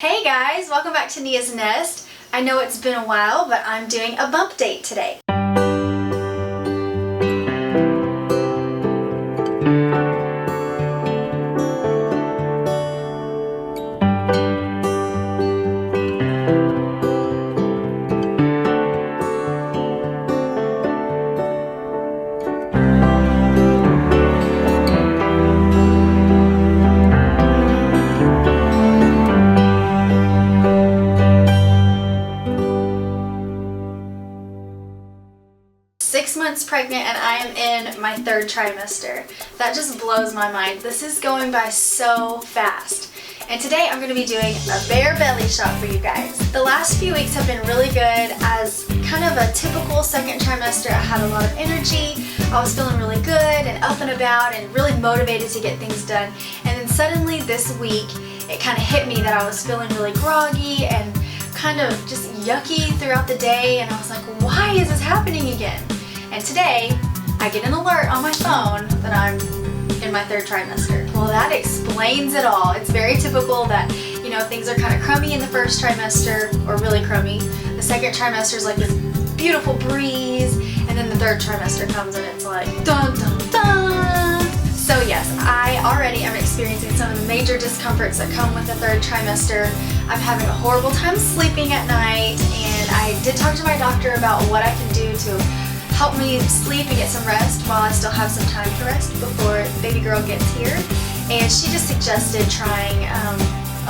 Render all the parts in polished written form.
Hey guys, welcome back to Nia's Nest. I know it's been a while, but I'm doing a bump date today. 6 months pregnant and I am in my 3rd trimester. That just blows my mind. This is going by so fast. And today I'm going to be doing a bare belly shot for you guys. The last few weeks have been really good. As kind of a typical 2nd trimester, I had a lot of energy. I was feeling really good and up and about and really motivated to get things done. And then suddenly this week, it kind of hit me that I was feeling really groggy and kind of just yucky throughout the day. And I was like, why is this happening again? And today, I get an alert on my phone that I'm in my 3rd trimester. Well, that explains it all. It's very typical that, you know, things are kind of crummy in the 1st trimester, or really crummy. The 2nd trimester is like this beautiful breeze, and then the 3rd trimester comes and it's like dun dun dun. So yes, I already am experiencing some of the major discomforts that come with the 3rd trimester. I'm having a horrible time sleeping at night, and I did talk to my doctor about what I can do to help me sleep and get some rest while I still have some time to rest before baby girl gets here. And she just suggested trying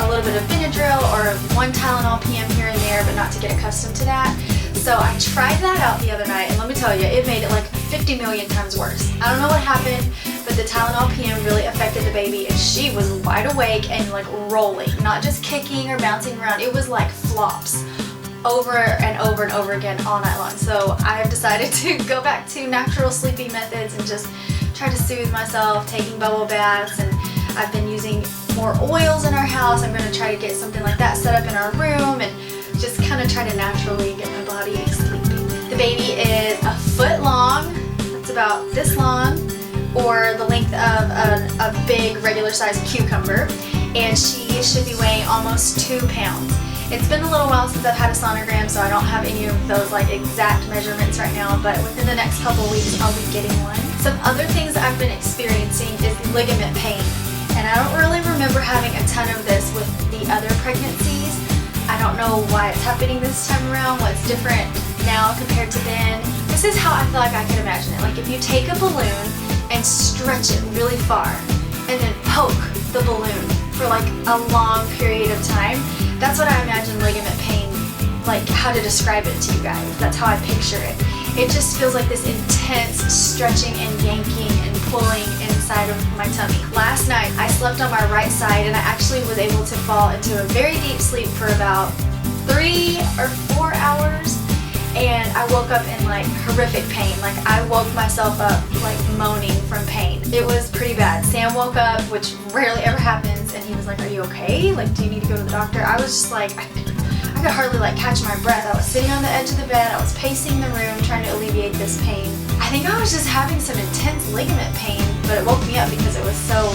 a little bit of Benadryl or 1 Tylenol PM here and there, but not to get accustomed to that. So I tried that out the other night, and let me tell you, it made it like 50 million times worse. I don't know what happened, but the Tylenol PM really affected the baby, and she was wide awake and like rolling, not just kicking or bouncing around. It was like flops over and over and over again all night long. So I have decided to go back to natural sleeping methods and just try to soothe myself, taking bubble baths, and I've been using more oils in our house. I'm going to try to get something like that set up in our room and just kind of try to naturally get my body sleeping. The baby is a foot long. That's about this long, or the length of a big regular sized cucumber, and she should be weighing almost 2 pounds. It's been a little while since I've had a sonogram, so I don't have any of those like exact measurements right now, but within the next couple weeks I'll be getting one. Some other things I've been experiencing is ligament pain, and I don't really remember having a ton of this with the other pregnancies. I don't know why it's happening this time around, what's different now compared to then. This is how I feel like I could imagine it. Like if you take a balloon and stretch it really far and then poke the balloon for like a long period of time, that's what I imagine ligament pain, like how to describe it to you guys. That's how I picture it. It just feels like this intense stretching and yanking and pulling inside of my tummy. Last night I slept on my right side, and I actually was able to fall into a very deep sleep for about 3 or 4 hours, and I woke up in like horrific pain. Like I woke myself up like moaning from pain. It was pretty bad. Sam woke up, which rarely ever happens, and he was like, "Are you okay? Like, do you need to go to the doctor?" I was just like, I could hardly like catch my breath. I was sitting on the edge of the bed. I was pacing the room trying to alleviate this pain. I think I was just having some intense ligament pain, but it woke me up because it was so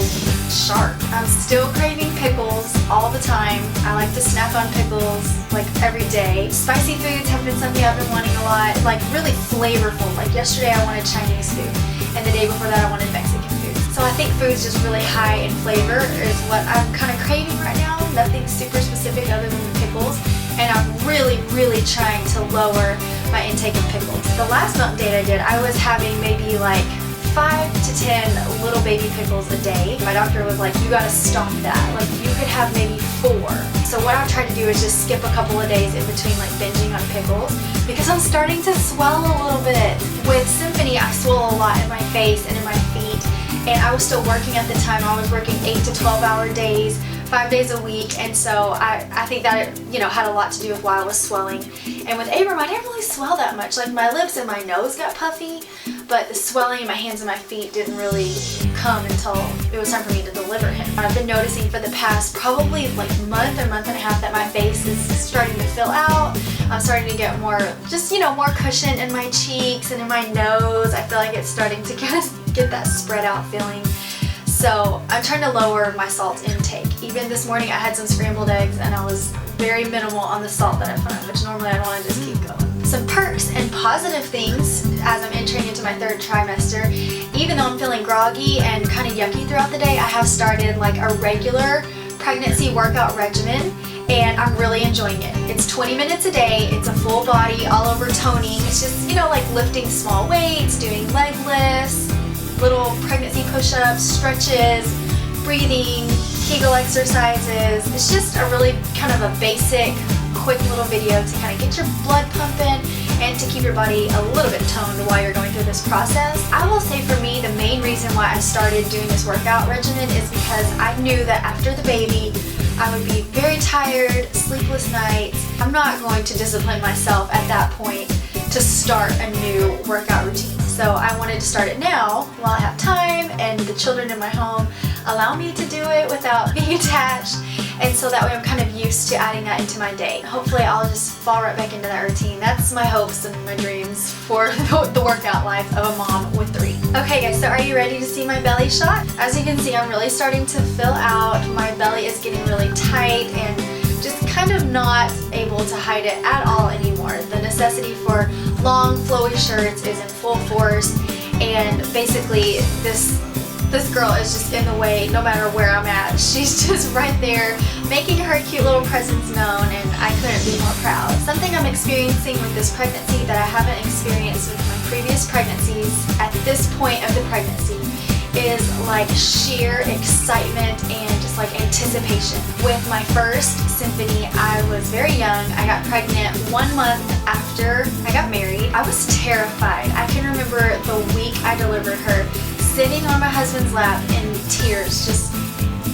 sharp. I'm still craving pickles all the time. I like to snack on pickles like every day. Spicy foods have been something I've been wanting a lot, like really flavorful. Like yesterday I wanted Chinese food, and the day before that I wanted Mexican food. So I think food's just really high in flavor is what I'm kind of craving right now. Nothing super specific other than the pickles. And I'm really, really trying to lower my intake of pickles. The last bump date I did, I was having maybe like 5 to 10 little baby pickles a day. My doctor was like, you gotta stop that. Like you could have maybe 4. So what I've tried to do is just skip a couple of days in between like binging on pickles, because I'm starting to swell a little bit. With Symphony, I swell a lot in my face and in my feet, and I was still working at the time. I was working 8 to 12-hour days, 5 days a week, and so I think that it, you know, had a lot to do with why I was swelling. And with Abram, I didn't really swell that much. Like my lips and my nose got puffy, but the swelling in my hands and my feet didn't really come until it was time for me to deliver him. I've been noticing for the past probably like month or month and a half that my face is starting to fill out. I'm starting to get more, just, you know, more cushion in my cheeks and in my nose. I feel like it's starting to kind of get that spread out feeling. So I'm trying to lower my salt intake. Even this morning I had some scrambled eggs and I was very minimal on the salt that I put on, which normally I don't want to just keep going. Some perks and positive things as I'm entering into my third trimester. Even though I'm feeling groggy and kind of yucky throughout the day, I have started like a regular pregnancy workout regimen and I'm really enjoying it. It's 20 minutes a day, it's a full body, all over toning. It's just, you know, like lifting small weights, doing leg lifts, little pregnancy push-ups, stretches, breathing, Kegel exercises. It's just a really kind of a basic, quick little video to kind of get your blood pumping and to keep your body a little bit toned while you're going through this process. I will say for me, the main reason why I started doing this workout regimen is because I knew that after the baby, I would be very tired, sleepless nights. I'm not going to discipline myself at that point to start a new workout routine. So I wanted to start it now while I have time and the children in my home allow me to do it without being attached. And so that way I'm kind of used to adding that into my day. Hopefully I'll just fall right back into that routine. That's my hopes and my dreams for the workout life of a mom with 3. Okay guys, so are you ready to see my belly shot? As you can see, I'm really starting to fill out. My belly is getting really tight and just kind of not able to hide it at all anymore. The necessity for long flowy shirts is in full force, and basically this girl is just in the way no matter where I'm at. She's just right there making her cute little presence known, and I couldn't be more proud. Something I'm experiencing with this pregnancy that I haven't experienced with my previous pregnancies at this point of the pregnancy is like sheer excitement and just like anticipation. With my first Symphony, I was very young. I got pregnant 1 month after I got married. I was terrified. I can remember the week I delivered her, sitting on my husband's lap in tears, just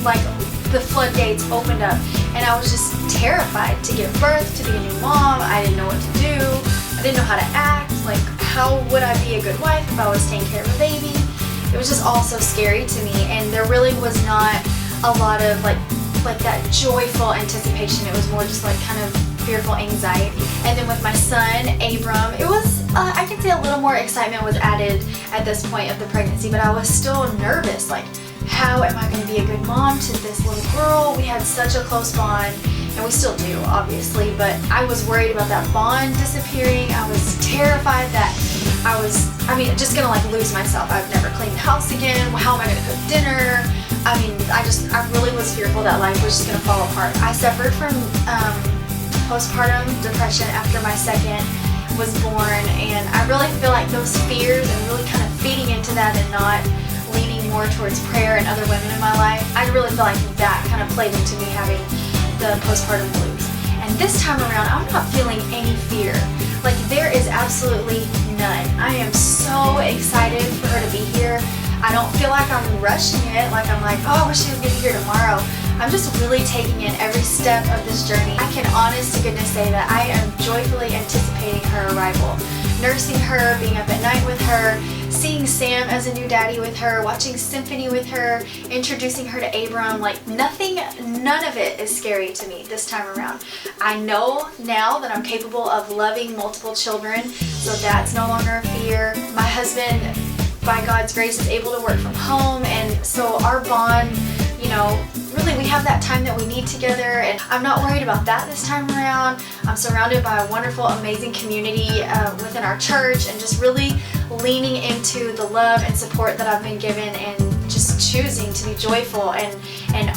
like the floodgates opened up, and I was just terrified to give birth, to be a new mom. I didn't know what to do. I didn't know how to act. Like, how would I be a good wife if I was taking care of a baby? It was just all so scary to me, and there really was not a lot of like that joyful anticipation. It was more just like kind of fearful anxiety. And then with my son, Abram, it was, I can say a little more excitement was added at this point of the pregnancy, but I was still nervous. Like, how am I going to be a good mom to this little girl? We had such a close bond, and we still do, obviously, but I was worried about that bond disappearing. I was terrified that I was just gonna like lose myself. I've never cleaned the house again. How am I gonna cook dinner? I really was fearful that life was just gonna fall apart. I suffered from postpartum depression after my second was born, and I really feel like those fears and really kind of feeding into that and not leaning more towards prayer and other women in my life, I really feel like that kind of played into me having the postpartum blues. And this time around, I'm not feeling any fear. Like, there is absolutely none. I am so excited for her to be here. I don't feel like I'm rushing it, like I'm like, oh, I wish she was gonna be here tomorrow. I'm just really taking in every step of this journey. I can honest to goodness say that I am joyfully anticipating her arrival. Nursing her, being up at night with her, seeing Sam as a new daddy with her, watching Symphony with her, introducing her to Abram, like none of it is scary to me this time around. I know now that I'm capable of loving multiple children, so that's no longer a fear. My husband, by God's grace, is able to work from home, and so our bond, you know, really we have that time that we need together, and I'm not worried about that this time around. I'm surrounded by a wonderful, amazing community within our church, and just really leaning into the love and support that I've been given, and just choosing to be joyful and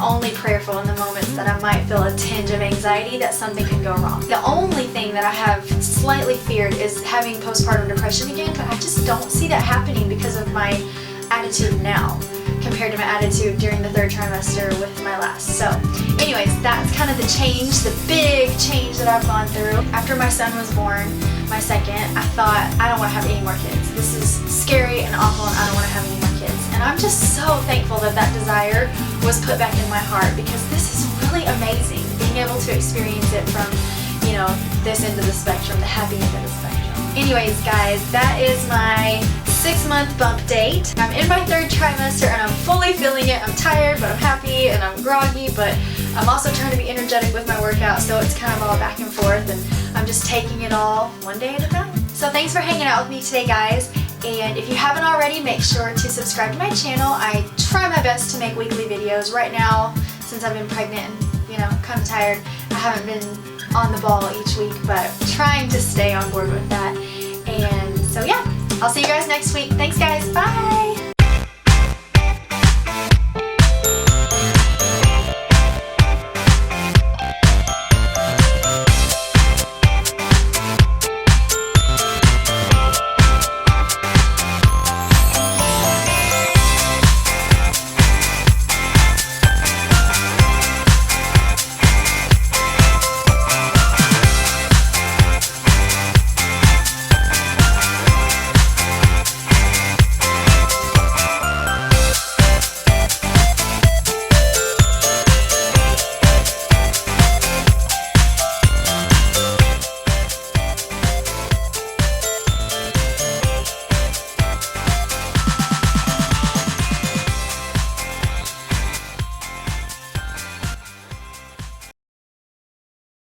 only prayerful in the moments that I might feel a tinge of anxiety that something could go wrong. The only thing that I have slightly feared is having postpartum depression again, but I just don't see that happening because of my attitude now compared to my attitude during the third trimester with my last. So anyways, that's kind of the change, the big change that I've gone through. After my son was born, my second, I thought, I don't want to have any more kids. This is scary and awful, and I don't want to have any more kids. And I'm just so thankful that that desire was put back in my heart, because this is really amazing, being able to experience it from, you know, this end of the spectrum, the happy end of the spectrum. Anyways, guys, that is my 6-month bump date. I'm in my third trimester and I'm fully feeling it. I'm tired, but I'm happy, and I'm groggy, but I'm also trying to be energetic with my workout, so it's kind of all back and forth, and I'm just taking it all one day at a time. So thanks for hanging out with me today, guys, And if you haven't already, make sure to subscribe to my channel. I try my best to make weekly videos. Right now, since I've been pregnant and, you know, kind of tired, I haven't been on the ball each week, but trying to stay on board with that. And so yeah, I'll see you guys next week. Thanks guys, bye!